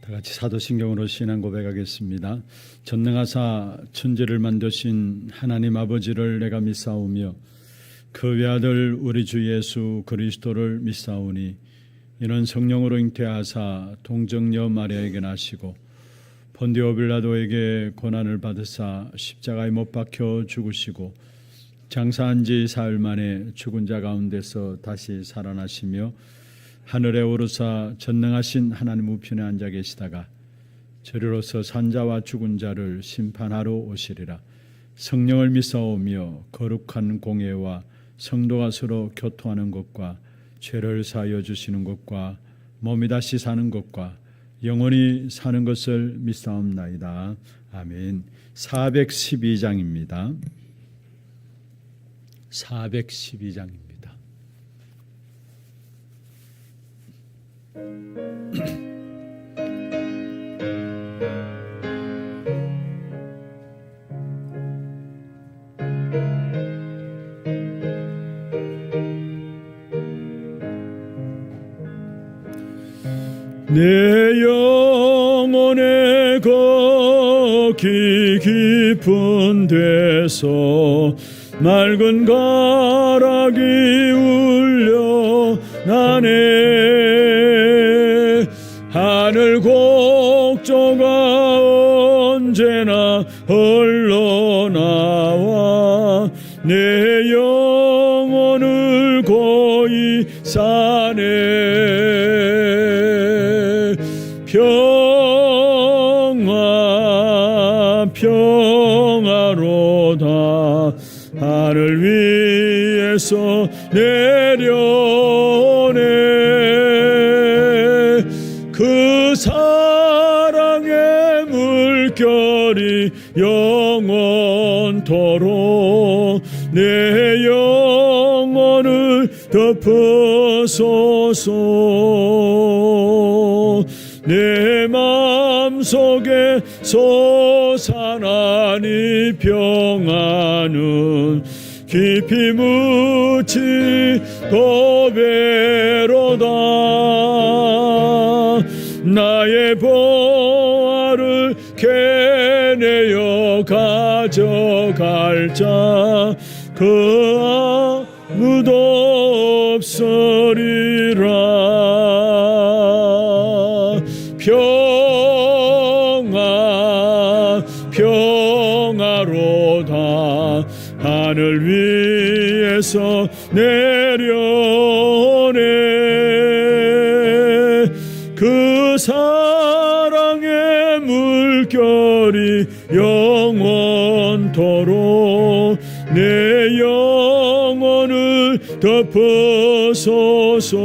다 같이 사도신경으로 신앙 고백하겠습니다. 전능하사 천지를 만드신 하나님 아버지를 내가 믿사오며 그 외아들 우리 주 예수 그리스도를 믿사오니 이는 성령으로 잉태하사 동정녀 마리아에게 나시고 본디오 빌라도에게 고난을 받으사 십자가에 못 박혀 죽으시고 장사한 지 사흘 만에 죽은 자 가운데서 다시 살아나시며 하늘에 오르사 전능하신 하나님 우편에 앉아 계시다가 저리로서 산자와 죽은 자를 심판하러 오시리라. 성령을 믿사오며 거룩한 공예와 성도가 서로 교통하는 것과 죄를 사하여 주시는 것과 몸이 다시 사는 것과 영원히 사는 것을 믿사옵나이다. 아멘. 412장입니다. 412장입니다. 내 영혼의 거기 깊은 데서 맑은 가락이 울려 나네. 하늘 곡조가 언제나 흘러나와 내 영혼을 고이 사네. 평화로다 하늘 위에서 내려오네. 그 사랑의 물결이 영원토록 내 영혼을 덮으소서. 내 마음속에 솟아나니 평안은 깊이 묻지 도배로다. 나의 보화를 캐내어 가져갈 자 그 아무도 없으리라. 평화로다 하늘 위에서 내려오네. 그 사랑의 물결이 영원토록 내 영혼을 덮으소서.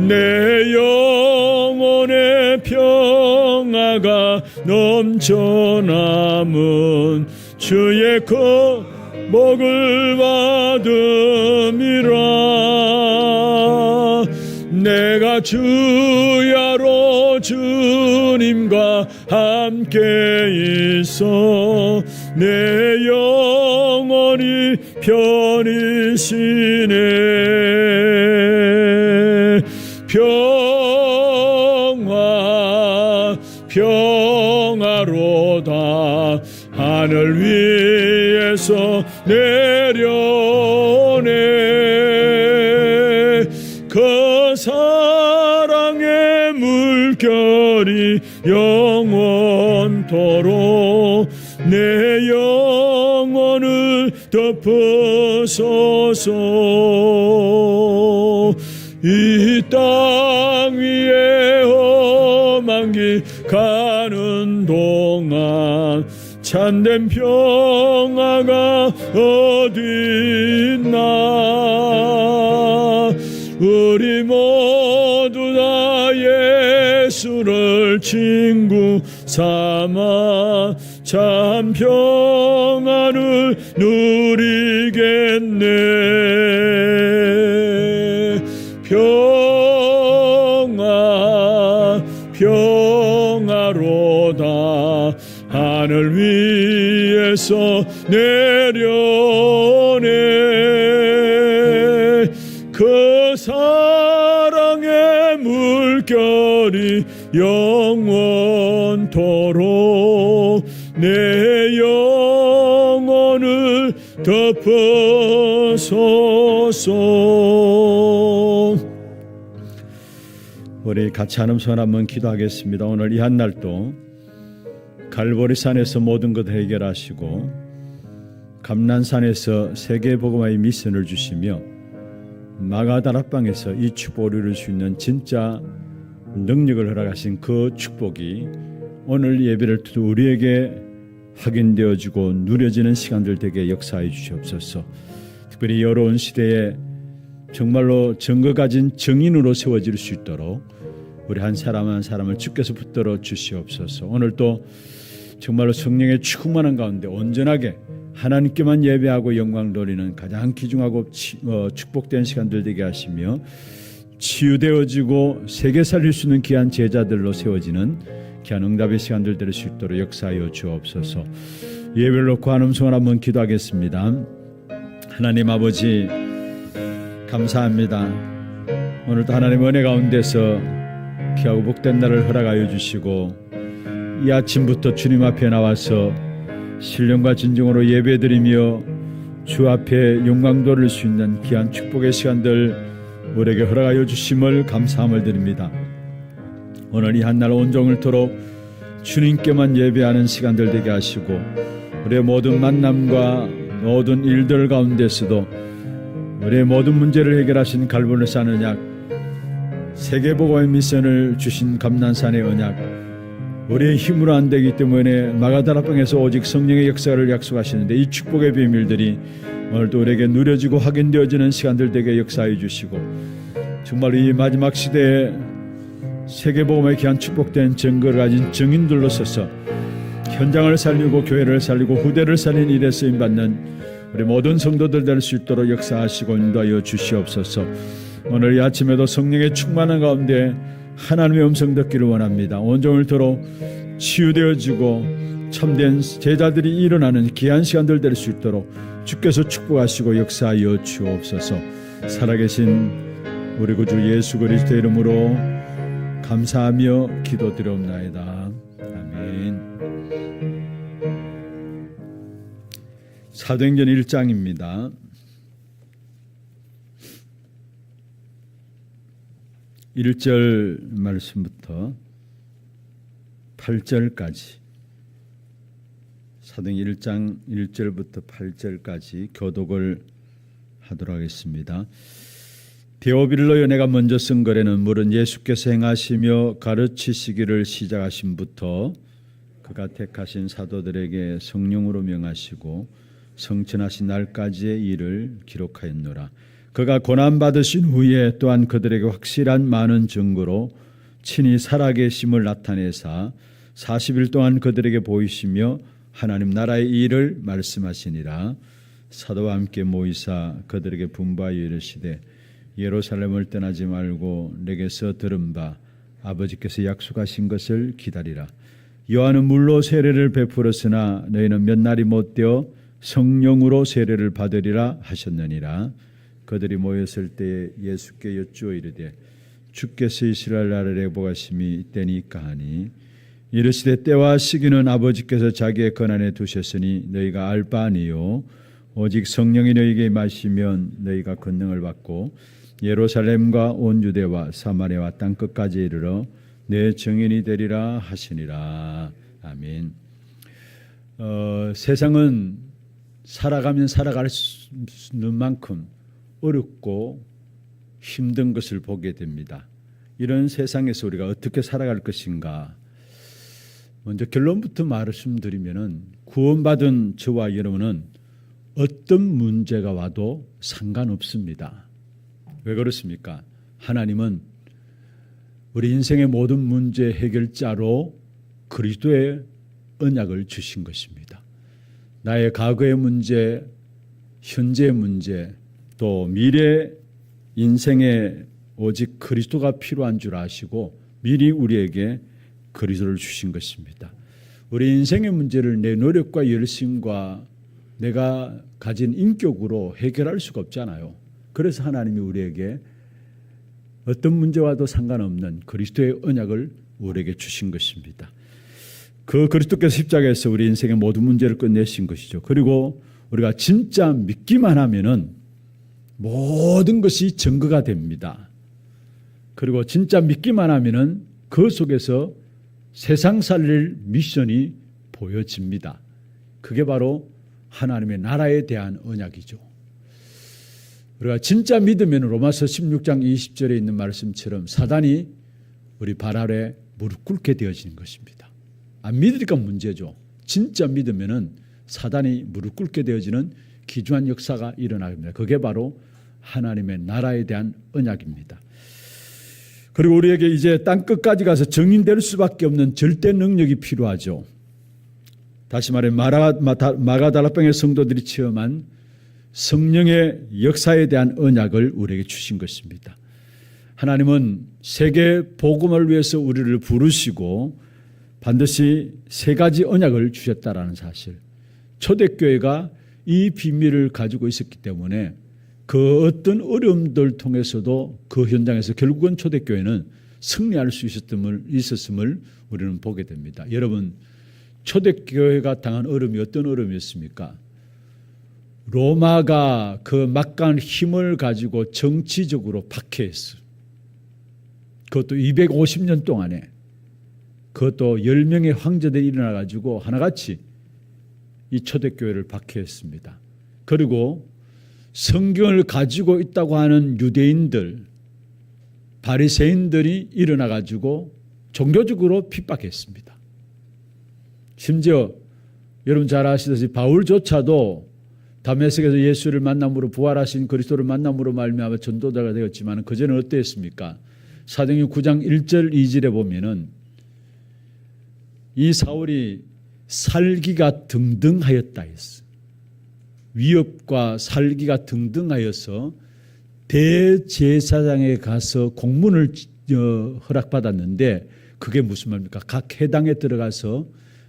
내 영혼의 평화가 넘쳐남은 주의 복을 받음이라. 내가 주야로 주님과 함께 있어 내 영혼이 편이시네. 평화로다 하늘 위에서 내려오네. 그 사랑의 물결이 영원토록 내 영혼을 덮으소서. 이 땅 위에 험한 길 가는 동안 참된 평화가 어디 있나. 우리 모두 다 예수를 친구 삼아 참 평화를 누리겠네. 평화로다 하늘 위에서 내려오네. 그 사랑의 물결이 영원토록 내 영혼을 덮어소서. 우리 같이 한음성 한번 기도하겠습니다. 오늘 이 한날도 갈보리산에서 모든 것 해결하시고 감난산에서 세계복음화의 미션을 주시며 마가다락방에서 이 축복을 이룰 수 있는 진짜 능력을 허락하신 그 축복이 오늘 예배를 통해 우리에게 확인되어지고 누려지는 시간들 되게 역사해 주시옵소서. 특별히 어려운 시대에 정말로 증거 가진 증인으로 세워질 수 있도록 우리 한 사람 한 사람을 주께서 붙들어 주시옵소서. 오늘도 정말로 성령의 충만한 가운데 온전하게 하나님께만 예배하고 영광 돌리는 가장 귀중하고 축복된 시간들 되게 하시며 치유되어지고 세계 살릴 수 있는 귀한 제자들로 세워지는 귀한 응답의 시간들 될 수 있도록 역사하여 주옵소서. 예배를 놓고 한음성을 한번 기도하겠습니다. 하나님 아버지 감사합니다. 오늘도 하나님 은혜 가운데서 귀하고 복된 날을 허락하여 주시고 이 아침부터 주님 앞에 나와서 신령과 진정으로 예배드리며 주 앞에 영광 돌릴 수 있는 귀한 축복의 시간들 우리에게 허락하여 주심을 감사함을 드립니다. 오늘 이 한날 온종일 토록 주님께만 예배하는 시간들 되게 하시고 우리의 모든 만남과 모든 일들 가운데서도 우리의 모든 문제를 해결하신 갈보리산 언약, 세계복음의 미션을 주신 감난산의 언약, 우리의 힘으로 안 되기 때문에 마가다락방에서 오직 성령의 역사를 약속하시는데 이 축복의 비밀들이 오늘도 우리에게 누려지고 확인되어지는 시간들 되게 역사해 주시고 정말 이 마지막 시대에 세계복음의 귀한 축복된 증거를 가진 증인들로 서서 현장을 살리고 교회를 살리고 후대를 살린 일에 쓰임받는 우리 모든 성도들 될 수 있도록 역사하시고 인도하여 주시옵소서. 오늘 이 아침에도 성령의 충만한 가운데 하나님의 음성 듣기를 원합니다. 온종일 토록 치유되어지고 참된 제자들이 일어나는 귀한 시간들 될 수 있도록 주께서 축복하시고 역사하여 주옵소서. 살아계신 우리 구주 예수 그리스도의 이름으로 감사하며 기도드리옵나이다. 아멘. 사도행전 1장입니다. 1절 말씀부터 8절까지 사도행전 1장 1절부터 8절까지 교독을 하도록 하겠습니다. 데오빌로여 내가 먼저 쓴 글에는 물은 예수께서 행하시며 가르치시기를 시작하심부터 그가 택하신 사도들에게 성령으로 명하시고 성천하신 날까지의 일을 기록하였노라. 그가 고난받으신 후에 또한 그들에게 확실한 많은 증거로 친히 살아계심을 나타내사 40일 동안 그들에게 보이시며 하나님 나라의 일을 말씀하시니라. 사도와 함께 모이사 그들에게 분부하여 이르시되 예루살렘을 떠나지 말고 내게서 들은 바 아버지께서 약속하신 것을 기다리라. 요한은 물로 세례를 베풀었으나 너희는 몇 날이 못되어 성령으로 세례를 받으리라 하셨느니라. 그들이 모였을 때에 예수께 여쭈어 이르되 주께서 이스라엘 나라를 회복하심이 이때니까 하니 이르시되 때와 시기는 아버지께서 자기의 권한에 두셨으니 너희가 알 바 아니요 오직 성령이 너희에게 임하시면 너희가 권능을 받고 예루살렘과 온 유대와 사마리아와 땅 끝까지 이르러 내 증인이 되리라 하시니라. 아멘. 세상은 살아가면 살아갈 수 있는 만큼 어렵고 힘든 것을 보게 됩니다. 이런 세상에서 우리가 어떻게 살아갈 것인가. 먼저 결론부터 말씀드리면은 구원받은 저와 여러분은 어떤 문제가 와도 상관없습니다. 왜 그렇습니까? 하나님은 우리 인생의 모든 문제 해결자로 그리스도의 언약을 주신 것입니다. 나의 과거의 문제, 현재의 문제, 또 미래 인생에 오직 그리스도가 필요한 줄 아시고 미리 우리에게 그리스도를 주신 것입니다. 우리 인생의 문제를 내 노력과 열심과 내가 가진 인격으로 해결할 수가 없잖아요. 그래서 하나님이 우리에게 어떤 문제와도 상관없는 그리스도의 언약을 우리에게 주신 것입니다. 그 그리스도께서 십자가에서 우리 인생의 모든 문제를 끝내신 것이죠. 그리고 우리가 진짜 믿기만 하면은 모든 것이 증거가 됩니다. 그리고 진짜 믿기만 하면은 그 속에서 세상 살릴 미션이 보여집니다. 그게 바로 하나님의 나라에 대한 언약이죠. 우리가 진짜 믿으면 로마서 16장 20절에 있는 말씀처럼 사단이 우리 발 아래 무릎 꿇게 되어지는 것입니다. 안 믿으니까 문제죠. 진짜 믿으면은 사단이 무릎 꿇게 되어지는 기주한 역사가 일어납니다. 그게 바로 하나님의 나라에 대한 언약입니다. 그리고 우리에게 이제 땅 끝까지 가서 증인될 수밖에 없는 절대 능력이 필요하죠. 다시 말해 마가다라방의 성도들이 체험한 성령의 역사에 대한 언약을 우리에게 주신 것입니다. 하나님은 세계 복음을 위해서 우리를 부르시고 반드시 세 가지 언약을 주셨다라는 사실. 초대교회가 이 비밀을 가지고 있었기 때문에 그 어떤 어려움들 통해서도 그 현장에서 결국은 초대교회는 승리할 수 있었음을 우리는 보게 됩니다. 여러분, 초대교회가 당한 어려움이 어떤 어려움이었습니까? 로마가 그 막강한 힘을 가지고 정치적으로 박해했어요. 그것도 250년 동안에. 그것도 10명의 황제들이 일어나가지고 하나같이 이 초대교회를 박해했습니다. 그리고 성경을 가지고 있다고 하는 유대인들, 바리새인들이 일어나가지고 종교적으로 핍박했습니다. 심지어 여러분 잘 아시다시피 바울조차도 다메섹에서 예수를 만남으로 부활하신 그리스도를 만남으로 말미암아 전도자가 되었지만 그전에 어땠습니까? 사도행전 9장 1절 2절에 보면은 이 사울이 살기가 등등하였다 했어. 위협과 살기가 등등하여서 대제사장에 가서 공문을 허락받았는데 그게 무슨 말입니까? 각 해당에 들어가서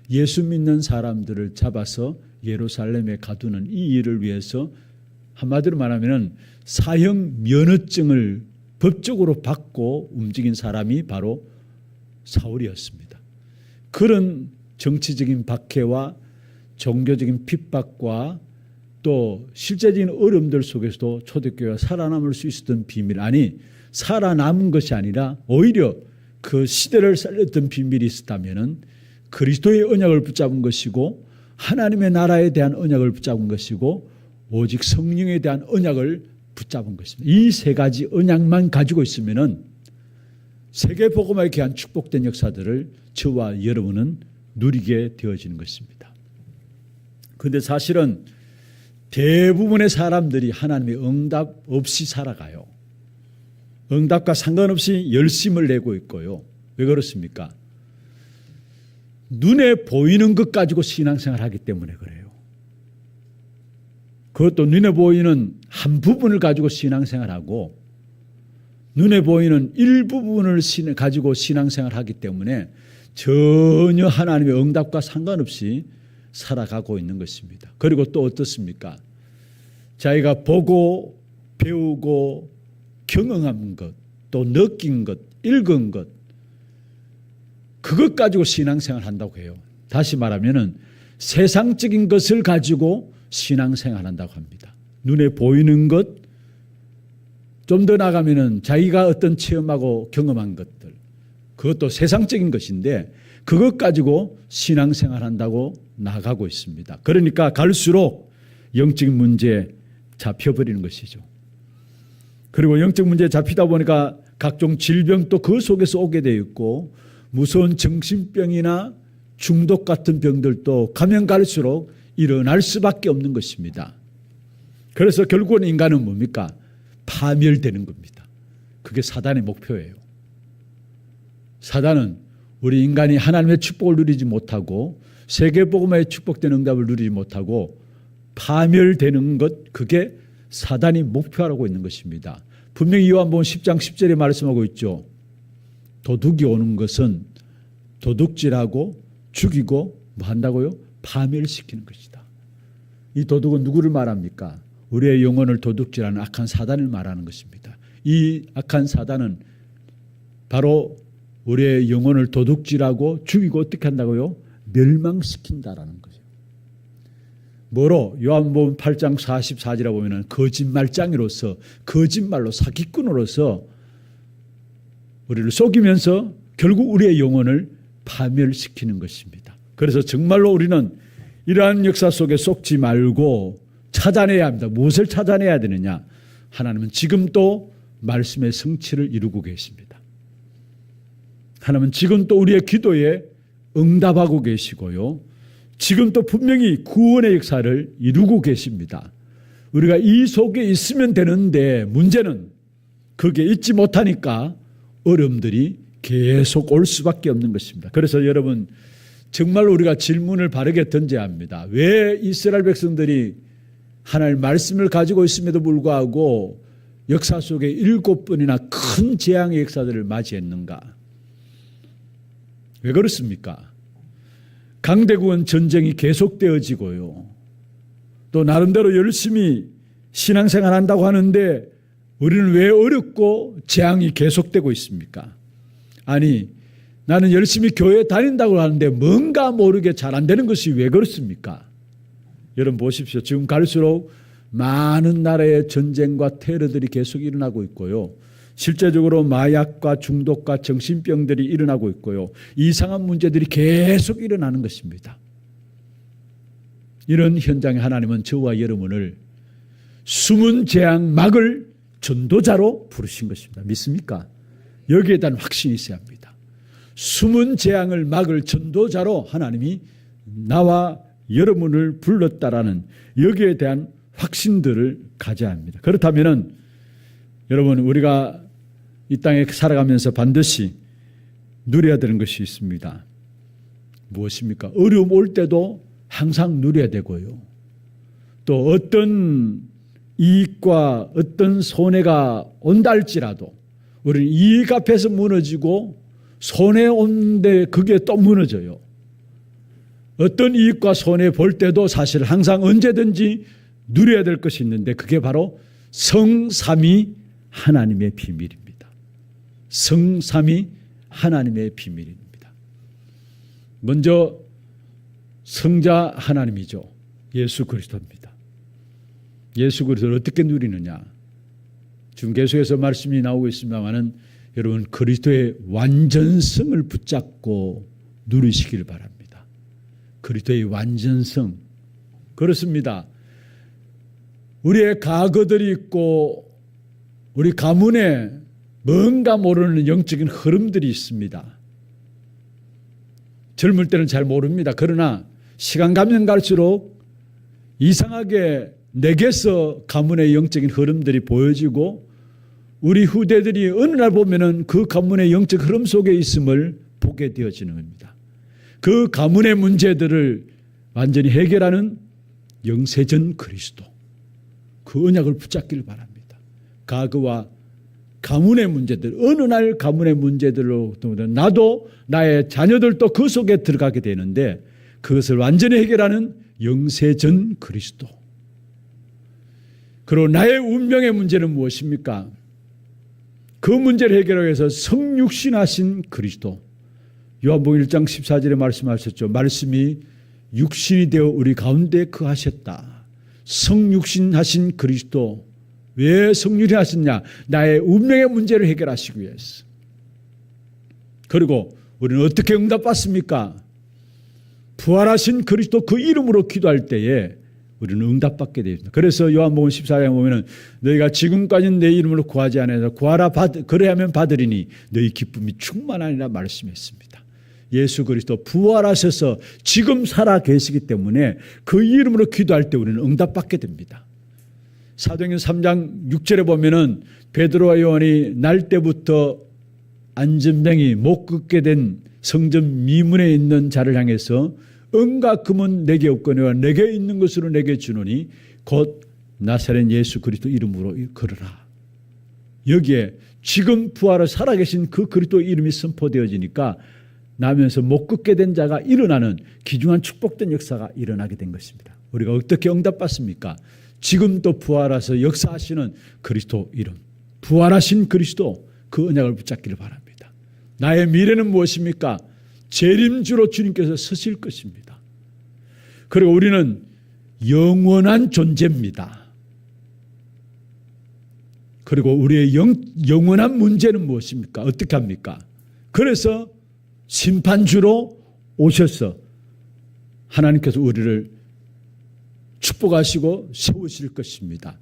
예수 믿는 사람들을 잡아서 예루살렘에 가두는 이 일을 위해서 한마디로 말하면 사형 면허증을 법적으로 받고 움직인 사람이 바로 사울이었습니다. 그런 정치적인 박해와 종교적인 핍박과 또 실제적인 어려움들 속에서도 초대교회가 살아남을 수 있었던 비밀, 아니 살아남은 것이 아니라 오히려 그 시대를 살렸던 비밀이 있었다면 그리스도의 언약을 붙잡은 것이고 하나님의 나라에 대한 언약을 붙잡은 것이고 오직 성령에 대한 언약을 붙잡은 것입니다. 이 세 가지 언약만 가지고 있으면 세계 복음화에 귀한 축복된 역사들을 저와 여러분은 누리게 되어지는 것입니다. 그런데 사실은 대부분의 사람들이 하나님의 응답 없이 살아가요. 응답과 상관없이 열심을 내고 있고요. 왜 그렇습니까? 눈에 보이는 것 가지고 신앙생활을 하기 때문에 그래요. 그것도 눈에 보이는 한 부분을 가지고 신앙생활하고 눈에 보이는 일부분을 가지고 신앙생활을 하기 때문에 전혀 하나님의 응답과 상관없이 살아가고 있는 것입니다. 그리고 또 어떻습니까? 자기가 보고 배우고 경험한 것, 또 느낀 것, 읽은 것, 그것 가지고 신앙생활 한다고 해요. 다시 말하면 세상적인 것을 가지고 신앙생활 한다고 합니다. 눈에 보이는 것, 좀 더 나가면 자기가 어떤 체험하고 경험한 것들, 그것도 세상적인 것인데 그것 가지고 신앙생활 한다고 나가고 있습니다. 그러니까 갈수록 영적 문제에 잡혀버리는 것이죠. 그리고 영적 문제에 잡히다 보니까 각종 질병도 그 속에서 오게 되어 있고 무서운 정신병이나 중독 같은 병들도 가면 갈수록 일어날 수밖에 없는 것입니다. 그래서 결국은 인간은 뭡니까? 파멸되는 겁니다. 그게 사단의 목표예요. 사단은 우리 인간이 하나님의 축복을 누리지 못하고 세계복음화의 축복된 응답을 누리지 못하고 파멸되는 것, 그게 사단이 목표하고 있는 것입니다. 분명히 요한복음 10장 10절에 말씀하고 있죠. 도둑이 오는 것은 도둑질하고 죽이고 뭐 한다고요? 파멸시키는 것이다. 이 도둑은 누구를 말합니까? 우리의 영혼을 도둑질하는 악한 사단을 말하는 것입니다. 이 악한 사단은 바로 우리의 영혼을 도둑질하고 죽이고 어떻게 한다고요? 멸망시킨다라는 거죠. 뭐로? 요한복음 8장 44절에 보면은 거짓말장이로서, 거짓말로 사기꾼으로서 우리를 속이면서 결국 우리의 영혼을 파멸시키는 것입니다. 그래서 정말로 우리는 이러한 역사 속에 속지 말고 찾아내야 합니다. 무엇을 찾아내야 되느냐? 하나님은 지금 또 말씀의 성취를 이루고 계십니다. 하나님은 지금 또 우리의 기도에 응답하고 계시고요. 지금 또 분명히 구원의 역사를 이루고 계십니다. 우리가 이 속에 있으면 되는데 문제는 거기에 있지 못하니까 어려움들이 계속 올 수밖에 없는 것입니다. 그래서 여러분 정말로 우리가 질문을 바르게 던져야 합니다. 왜 이스라엘 백성들이 하나님의 말씀을 가지고 있음에도 불구하고 역사 속에 7번이나 큰 재앙의 역사들을 맞이했는가? 왜 그렇습니까? 강대국은 전쟁이 계속되어지고요. 또 나름대로 열심히 신앙생활 한다고 하는데 우리는 왜 어렵고 재앙이 계속되고 있습니까? 아니, 나는 열심히 교회에 다닌다고 하는데 뭔가 모르게 잘 안 되는 것이 왜 그렇습니까? 여러분 보십시오. 지금 갈수록 많은 나라의 전쟁과 테러들이 계속 일어나고 있고요. 실제적으로 마약과 중독과 정신병들이 일어나고 있고요. 이상한 문제들이 계속 일어나는 것입니다. 이런 현장에 하나님은 저와 여러분을 숨은 재앙 막을 전도자로 부르신 것입니다. 믿습니까? 여기에 대한 확신이 있어야 합니다. 숨은 재앙을 막을 전도자로 하나님이 나와 여러분을 불렀다라는 여기에 대한 확신들을 가져야 합니다. 그렇다면 여러분 우리가 이 땅에 살아가면서 반드시 누려야 되는 것이 있습니다. 무엇입니까? 어려움 올 때도 항상 누려야 되고요. 또 어떤 이익과 어떤 손해가 온다 할지라도 우리는 이익 앞에서 무너지고 손해 온데 그게 또 무너져요. 어떤 이익과 손해 볼 때도 사실 항상 언제든지 누려야 될 것이 있는데 그게 바로 성삼위 하나님의 비밀입니다. 성삼위 하나님의 비밀입니다. 먼저 성자 하나님이죠. 예수 그리스도입니다. 예수 그리스도를 어떻게 누리느냐? 지금 계속해서 말씀이 나오고 있습니다만은 여러분 그리스도의 완전성을 붙잡고 누리시길 바랍니다. 그리스도의 완전성. 그렇습니다. 우리의 과거들이 있고 우리 가문에 뭔가 모르는 영적인 흐름들이 있습니다. 젊을 때는 잘 모릅니다. 그러나 시간 가면 갈수록 이상하게 내게서 가문의 영적인 흐름들이 보여지고 우리 후대들이 어느 날 보면은 그 가문의 영적 흐름 속에 있음을 보게 되어지는 겁니다. 그 가문의 문제들을 완전히 해결하는 영세전 그리스도, 그 언약을 붙잡기를 바랍니다. 과거와 가문의 문제들, 어느 날 가문의 문제들로 나도 나의 자녀들도 그 속에 들어가게 되는데 그것을 완전히 해결하는 영세전 그리스도. 그리고 나의 운명의 문제는 무엇입니까? 그 문제를 해결하기 위해서 성육신하신 그리스도. 요한복음 1장 14절에 말씀하셨죠. 말씀이 육신이 되어 우리 가운데 거하셨다. 성육신하신 그리스도. 왜 성육이 하셨냐? 나의 운명의 문제를 해결하시기 위해서. 그리고 우리는 어떻게 응답받습니까? 부활하신 그리스도 그 이름으로 기도할 때에 우리는 응답받게 되어 있습니다. 그래서 요한복음 14장에 보면 너희가 지금까지는 내 이름으로 구하지 않아서 구하라 그래야만 받으리니 너희 기쁨이 충만하리라 말씀했습니다. 예수 그리스도 부활하셔서 지금 살아 계시기 때문에 그 이름으로 기도할 때 우리는 응답받게 됩니다. 사도행전 3장 6절에 보면은 베드로와 요한이 날 때부터 안전병이 못 걷게 된 성전 미문에 있는 자를 향해서 은과 금은 내게 없거니와 내게 있는 것으로 내게 주노니 곧 나사렛 예수 그리스도 이름으로 걸으라. 여기에 지금 부활을 살아계신 그 그리스도 이름이 선포되어지니까 나면서 못 걷게 된 자가 일어나는 귀중한 축복된 역사가 일어나게 된 것입니다. 우리가 어떻게 응답받습니까? 지금 또 부활하셔서 역사하시는 그리스도 이름. 부활하신 그리스도 그 언약을 붙잡기를 바랍니다. 나의 미래는 무엇입니까? 재림주로 주님께서 서실 것입니다. 그리고 우리는 영원한 존재입니다. 그리고 우리의 영원한 문제는 무엇입니까? 어떻게 합니까? 그래서 심판주로 오셔서 하나님께서 우리를 축복하시고 세우실 것입니다.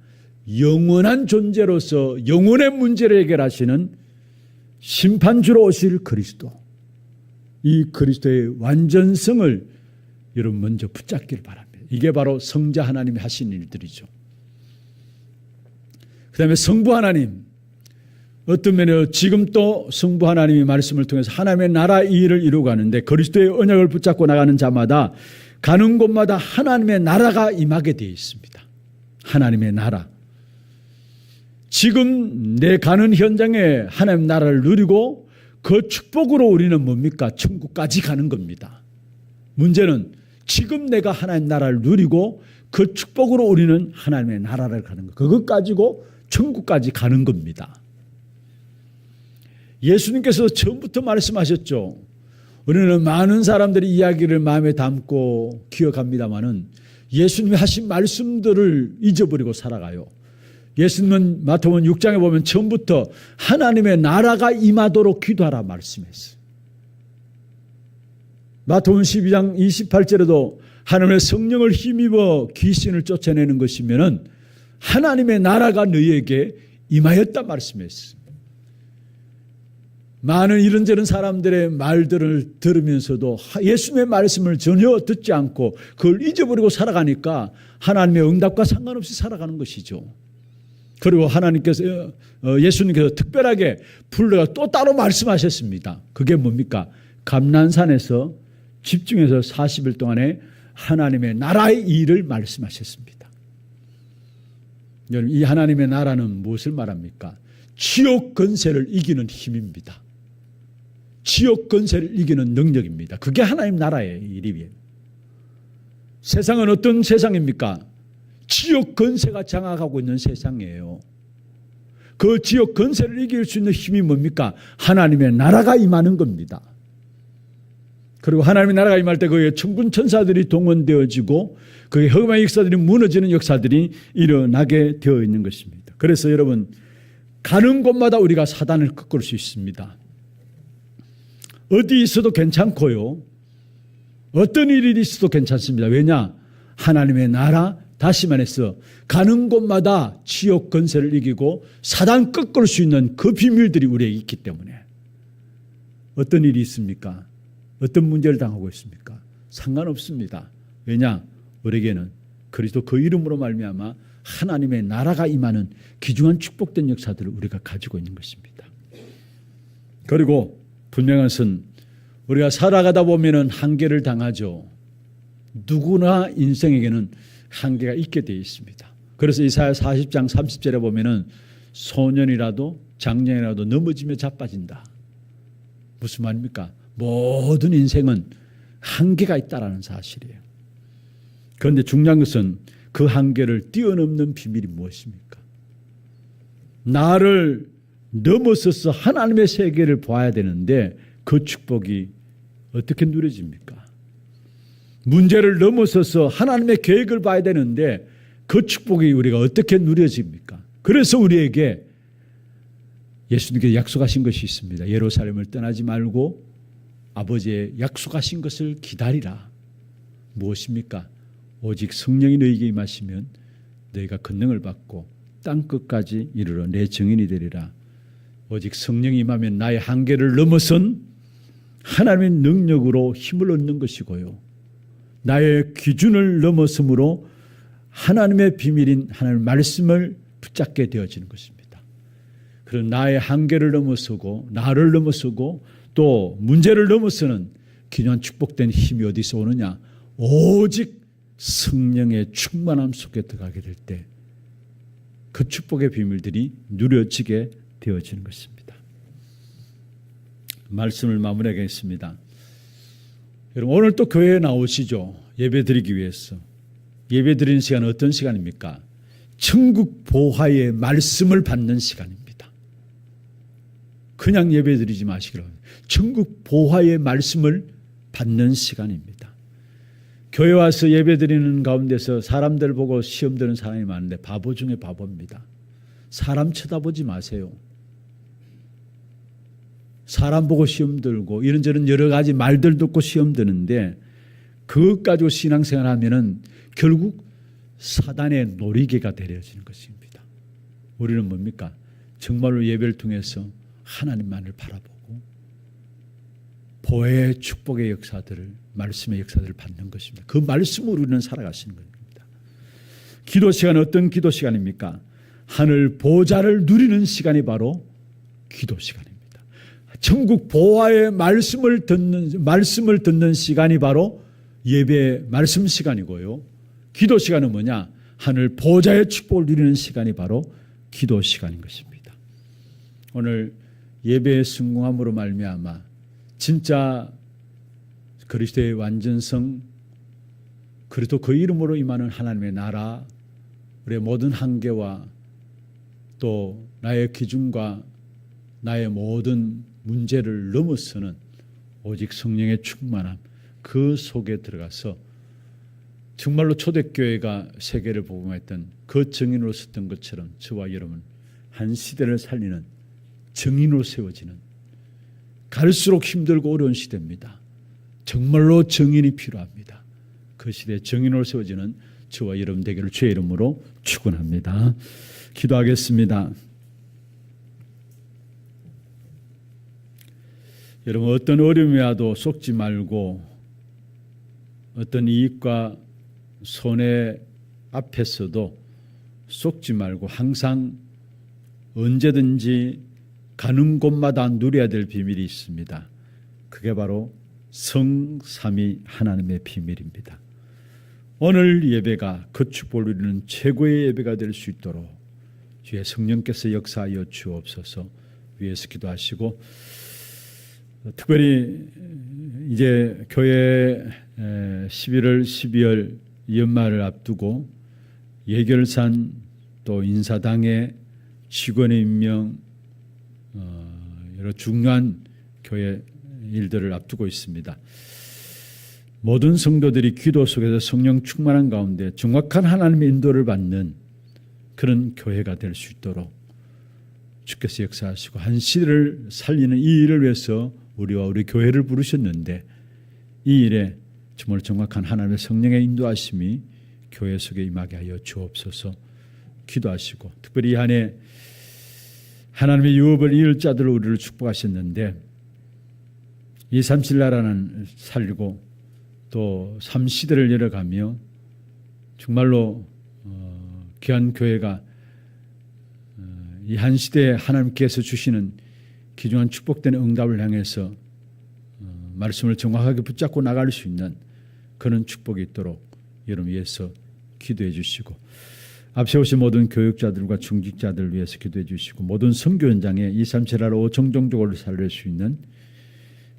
영원한 존재로서 영원의 문제를 해결하시는 심판주로 오실 그리스도, 이 그리스도의 완전성을 여러분 먼저 붙잡기를 바랍니다. 이게 바로 성자 하나님이 하신 일들이죠. 그 다음에 성부 하나님, 어떤 면에 지금 또 성부 하나님의 말씀을 통해서 하나님의 나라 이 일을 이루고 가는데, 그리스도의 언약을 붙잡고 나가는 자마다 가는 곳마다 하나님의 나라가 임하게 되어 있습니다. 하나님의 나라. 지금 내 가는 현장에 하나님 나라를 누리고 그 축복으로 우리는 뭡니까? 천국까지 가는 겁니다. 문제는 지금 내가 하나님 나라를 누리고 그 축복으로 우리는 하나님의 나라를 가는 것. 그것 가지고 천국까지 가는 겁니다. 예수님께서 처음부터 말씀하셨죠. 우리는 많은 사람들이 이야기를 마음에 담고 기억합니다마는 예수님이 하신 말씀들을 잊어버리고 살아가요. 예수님은 마태복음 6장에 보면 처음부터 하나님의 나라가 임하도록 기도하라 말씀했어요. 마태복음 12장 28절에도 하나님의 성령을 힘입어 귀신을 쫓아내는 것이면은 하나님의 나라가 너희에게 임하였다 말씀했어요. 많은 이런저런 사람들의 말들을 들으면서도 예수님의 말씀을 전혀 듣지 않고 그걸 잊어버리고 살아가니까 하나님의 응답과 상관없이 살아가는 것이죠. 그리고 하나님께서 예수님께서 특별하게 불러가 또 따로 말씀하셨습니다. 그게 뭡니까? 감난산에서 집중해서 40일 동안에 하나님의 나라의 일을 말씀하셨습니다. 여러분, 이 하나님의 나라는 무엇을 말합니까? 지옥 권세를 이기는 힘입니다. 지옥 권세를 이기는 능력입니다. 그게 하나님 나라의 일이에요. 세상은 어떤 세상입니까? 지옥 권세가 장악하고 있는 세상이에요. 그 지옥 권세를 이길 수 있는 힘이 뭡니까? 하나님의 나라가 임하는 겁니다. 그리고 하나님의 나라가 임할 때 거기에 천군 천사들이 동원되어지고 거기에 흑암의 역사들이 무너지는 역사들이 일어나게 되어 있는 것입니다. 그래서 여러분, 가는 곳마다 우리가 사단을 꺾을 수 있습니다. 어디 있어도 괜찮고요. 어떤 일이 있어도 괜찮습니다. 왜냐? 하나님의 나라, 다시 말해서 가는 곳마다 지옥 권세를 이기고 사단 꺾을 수 있는 그 비밀들이 우리에게 있기 때문에 어떤 일이 있습니까? 어떤 문제를 당하고 있습니까? 상관없습니다. 왜냐? 우리에게는 그리스도 그 이름으로 말미암아 하나님의 나라가 임하는 귀중한 축복된 역사들을 우리가 가지고 있는 것입니다. 그리고 분명한 것은 우리가 살아가다 보면은 한계를 당하죠. 누구나 인생에게는 한계가 있게 되어 있습니다. 그래서 이사야 40장 30절에 보면은 소년이라도 장년이라도 넘어지며 자빠진다. 무슨 말입니까? 모든 인생은 한계가 있다라는 사실이에요. 그런데 중요한 것은 그 한계를 뛰어넘는 비밀이 무엇입니까? 나를 넘어서서 하나님의 세계를 봐야 되는데 그 축복이 어떻게 누려집니까? 문제를 넘어서서 하나님의 계획을 봐야 되는데 그 축복이 우리가 어떻게 누려집니까? 그래서 우리에게 예수님께서 약속하신 것이 있습니다. 예루살렘을 떠나지 말고 아버지의 약속하신 것을 기다리라. 무엇입니까? 오직 성령이 너희에게 임하시면 너희가 권능을 받고 땅끝까지 이르러 내 증인이 되리라. 오직 성령이 임하면 나의 한계를 넘어선 하나님의 능력으로 힘을 얻는 것이고요. 나의 기준을 넘어섬으로 하나님의 비밀인 하나님의 말씀을 붙잡게 되어지는 것입니다. 그런 나의 한계를 넘어서고 나를 넘어서고 또 문제를 넘어서는 귀한 축복된 힘이 어디서 오느냐? 오직 성령의 충만함 속에 들어가게 될 때 그 축복의 비밀들이 누려지게 되어지는 것입니다. 말씀을 마무리하겠습니다. 여러분, 오늘 또 교회에 나오시죠? 예배 드리기 위해서. 예배 드리는 시간은 어떤 시간입니까? 천국 보화의 말씀을 받는 시간입니다. 그냥 예배드리지 마시기로 합니다. 천국 보화의 말씀을 받는 시간입니다. 교회 와서 예배드리는 가운데서 사람들 보고 시험 드는 사람이 많은데 바보 중에 바보입니다. 사람 쳐다보지 마세요. 사람 보고 시험 들고 이런저런 여러 가지 말들 듣고 시험 드는데 그것 가지고 신앙생활 하면은 결국 사단의 놀이개가 되어지는 것입니다. 우리는 뭡니까? 정말로 예배를 통해서 하나님만을 바라보고 보혜의 축복의 역사들을, 말씀의 역사들을 받는 것입니다. 그 말씀으로 우리는 살아가시는 겁니다. 기도 시간은 어떤 기도 시간입니까? 하늘 보좌를 누리는 시간이 바로 기도 시간입니다. 천국 보화의 말씀을 듣는 시간이 바로 예배 말씀 시간이고요. 기도 시간은 뭐냐? 하늘 보좌의 축복을 누리는 시간이 바로 기도 시간인 것입니다. 오늘 예배의 성공함으로 말미암아 진짜 그리스도의 완전성, 그리스도 그 이름으로 임하는 하나님의 나라, 우리의 모든 한계와 또 나의 기준과 나의 모든 문제를 넘어서는 오직 성령의 충만함, 그 속에 들어가서 정말로 초대교회가 세계를 복음했던 그 증인으로 섰던 것처럼 저와 여러분 한 시대를 살리는 증인으로 세워지는, 갈수록 힘들고 어려운 시대입니다. 정말로 증인이 필요합니다. 그 시대에 증인으로 세워지는 저와 여러분 되기를 주의 이름으로 축원합니다. 기도하겠습니다. 여러분, 어떤 어려움이 와도 속지 말고 어떤 이익과 손해 앞에서도 속지 말고 항상 언제든지 가는 곳마다 누려야 될 비밀이 있습니다. 그게 바로 성삼위 하나님의 비밀입니다. 오늘 예배가 그 축복을 누리는 최고의 예배가 될 수 있도록 주의 성령께서 역사하여 주옵소서. 위에서 기도하시고, 특별히 이제 교회 11월, 12월 연말을 앞두고 예결산 또 인사당의 직원의 임명, 여러 중요한 교회 일들을 앞두고 있습니다. 모든 성도들이 기도 속에서 성령 충만한 가운데 정확한 하나님의 인도를 받는 그런 교회가 될 수 있도록 주께서 역사하시고, 한 시대를 살리는 이 일을 위해서 우리와 우리 교회를 부르셨는데 이 일에 정말 정확한 하나님의 성령의 인도하심이 교회 속에 임하게 하여 주옵소서. 기도하시고, 특별히 이 한 해 하나님의 유업을 이을 자들로 우리를 축복하셨는데 237 나라는 살리고 또 3시대를 열어가며 정말로 귀한 교회가 이 한 시대에 하나님께서 주시는 귀중한 축복된 응답을 향해서 말씀을 정확하게 붙잡고 나갈 수 있는 그런 축복이 있도록 여러분 위해서 기도해 주시고, 앞세 오신 모든 교육자들과 중직자들을 위해서 기도해 주시고, 모든 선교 현장에 237나라 정정적으로 살릴 수 있는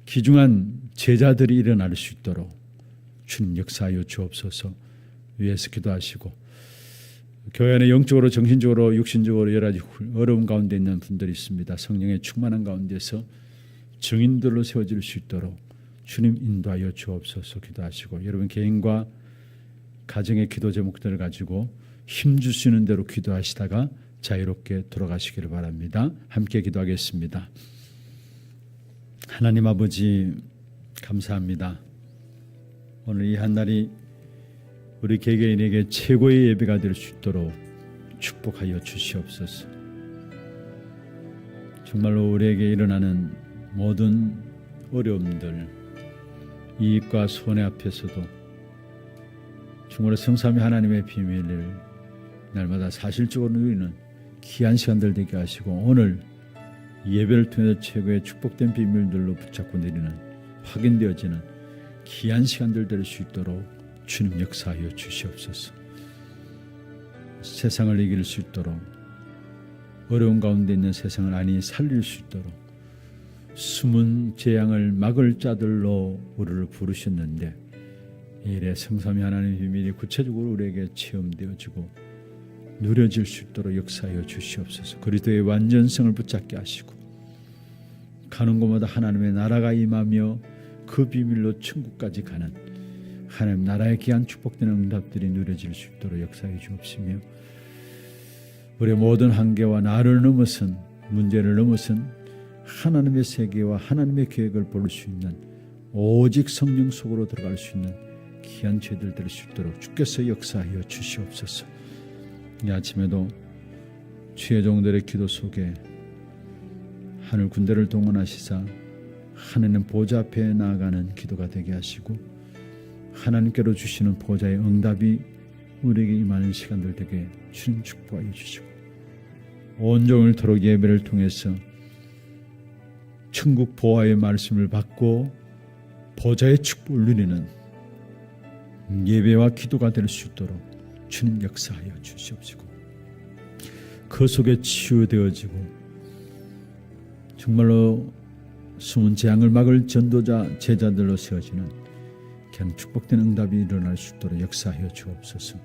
귀중한 제자들이 일어날 수 있도록 주님 역사하여 주옵소서. 위해서 기도하시고, 교회 안에 영적으로, 정신적으로, 육신적으로 여러 가지 어려운 가운데 있는 분들이 있습니다. 성령의 충만한 가운데서 증인들로 세워질 수 있도록 주님 인도하여 주옵소서. 기도하시고, 여러분 개인과 가정의 기도 제목들을 가지고 힘주시는 대로 기도하시다가 자유롭게 돌아가시기를 바랍니다. 함께 기도하겠습니다. 하나님 아버지, 감사합니다. 오늘 이 한 날이 우리 개개인에게 최고의 예배가 될 수 있도록 축복하여 주시옵소서. 정말로 우리에게 일어나는 모든 어려움들, 이익과 손해 앞에서도 정말 성삼위 하나님의 비밀을 날마다 사실적으로 누리는 귀한 시간들 되게 하시고, 오늘 예배를 통해서 최고의 축복된 비밀들로 붙잡고 내리는, 확인되어지는 귀한 시간들 될 수 있도록 주님 역사하여 주시옵소서. 세상을 이길 수 있도록, 어려운 가운데 있는 세상을 안히 살릴 수 있도록 숨은 재앙을 막을 자들로 우리를 부르셨는데, 이 일에 성삼위 하나님의 비밀이 구체적으로 우리에게 체험되어지고 누려질 수 있도록 역사하여 주시옵소서. 그리스도의 완전성을 붙잡게 하시고 가는 곳마다 하나님의 나라가 임하며 그 비밀로 천국까지 가는 하나님 나라의 귀한 축복되는 응답들이 누려질 수 있도록 역사해 주옵시며 우리의 모든 한계와 나를 넘어선 문제를 넘어선 하나님의 세계와 하나님의 계획을 볼 수 있는 오직 성령 속으로 들어갈 수 있는 귀한 죄들 될 수 있도록 주께서 역사하여 주시옵소서. 이 아침에도 주의 종들의 기도 속에 하늘 군대를 동원하시사 하나님 보좌 앞에 나아가는 기도가 되게 하시고 하나님께로 주시는 보좌의 응답이 우리에게 임하는 시간들 되게 주님 축복하여 주시고 온종일 토록 예배를 통해서 천국 보화의 말씀을 받고 보좌의 축복을 누리는 예배와 기도가 될 수 있도록 주님 역사하여 주시옵시고 그 속에 치유되어지고 정말로 숨은 재앙을 막을 전도자 제자들로 세워지는 그냥 축복된 응답이 일어날 수 있도록 역사하여 주옵소서.